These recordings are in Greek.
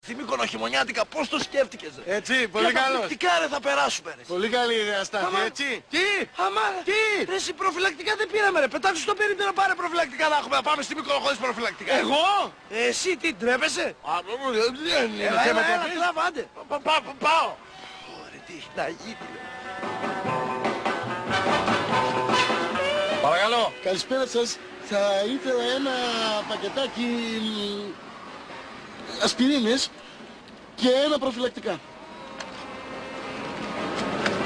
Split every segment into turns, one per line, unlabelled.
Στη Μύκονο χειμωνιάτικα, πώς το σκέφτηκες ρε?
Έτσι, πολύ καλός.
Καταπληκτικά ρε θα περάσουμε ρε.
Πολύ καλή ιδέα Στάθη, έτσι.
Τι? Ρε εσύ προφυλακτικά δεν πήραμε ρε. Πετάξου στο περίπτερο να πάρε προφυλακτικά να έχουμε. Να πάμε στη Μύκονο χωρίς προφυλακτικά.
Εγώ?
Εσύ τι τρέπεσαι?
Δεν είναι
Έλα,
θέμα
έλα,
το πεις.
τράβα, άντε.
Πάω.
Ωραία, τι έχει να γίνει ρε.
Παρακαλώ.
Καλησπέρα σας. Θα ήθελα ένα πακετάκι ασπιρίνες και ένα προφυλακτικά.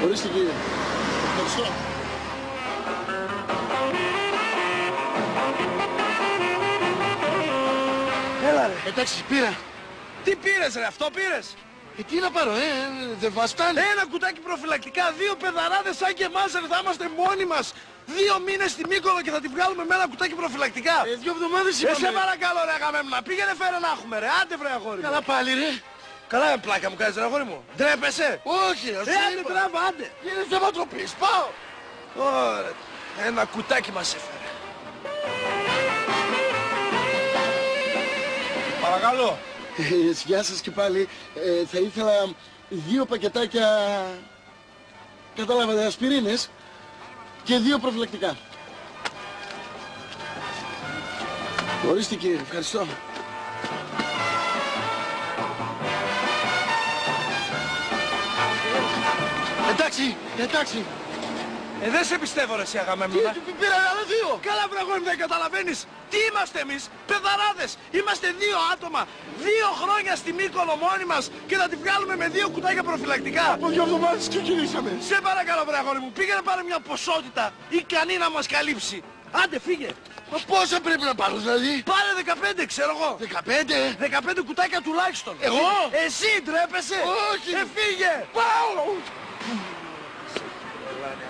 Ορίστε κύριε. Ευχαριστώ.
Έλα ρε.
Εντάξει, πήρα.
Τι πήρες ρε, αυτό πήρες?
Τι να πάρω, δεν μας φτάνει.
Ένα κουτάκι προφυλακτικά, δύο παιδαράδες σαν και εμάς ρε, θα είμαστε μόνοι μας. 2 μήνες στη Μύκονο και θα τη βγάλουμε με ένα κουτάκι προφυλακτικά.
2 εβδομάδες είπαμε.
Σε παρακαλώ ρε Αγαμέμνονα, πήγαινε φέρε να έχουμε ρε, άντε βρε αγόρι μου.
Καλά πάλι ρε.
Καλά πλάκα μου κάνεις ρε αγόρι μου. Ντρέπεσαι?
Όχι, ας
Άντε τράβα, άντε.
Είναι θέμα τροπής, πάω.
Ωραία, ένα κουτάκι μας έφερε.
Παρακαλώ.
Γεια σας και πάλι. Θα ήθελα 2 πακετάκια, κατάλαβατε, ασπιρίνες και 2 προφυλακτικά. Ορίστε κύριε, ευχαριστώ. Εντάξει.
Δεν σε πιστεύω ρε εσύ Αγαμέμνονα.
Πήρα άλλα 2.
Καλά βρε αγόρι μου, δεν καταλαβαίνεις. Τι είμαστε εμείς, παιδαράδες. Είμαστε 2 άτομα. 2 χρόνια στη Μύκονο μόνοι μας και θα τη βγάλουμε με 2 κουτάκια προφυλακτικά.
Από 2 εβδομάδες ξεκινήσαμε.
Σε παρακαλώ βρε αγόρι μου, πήγαινε πάρε μια ποσότητα ικανή να μας καλύψει. Άντε φύγε.
Μα πόσα πρέπει να πάρω δηλαδή?
Πάρε 15 ξέρω εγώ.
15.
15 κουτάκια τουλάχιστον.
Εγώ?
Εσύ ντρέπεσαι?
Όχι.
Φύγε.
Πάω.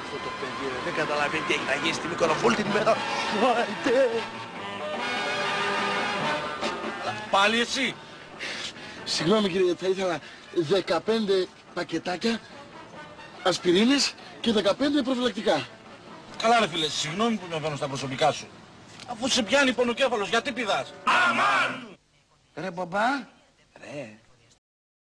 Αυτό το παιδί ρε, δεν καταλαβαίνει τι έχει να γίνει στη Μύκονο όλη την ημέρα.
Πάλι εσύ.
Συγγνώμη κύριε, θα ήθελα 15 πακετάκια ασπιρίνες και 15 προφυλακτικά.
Καλά ρε φίλε, συγγνώμη που με βαίνω στα προσωπικά σου. Αφού σε πιάνει πονοκέφαλος, γιατί πηδάς?
Ρε μπαμπά. Ρε.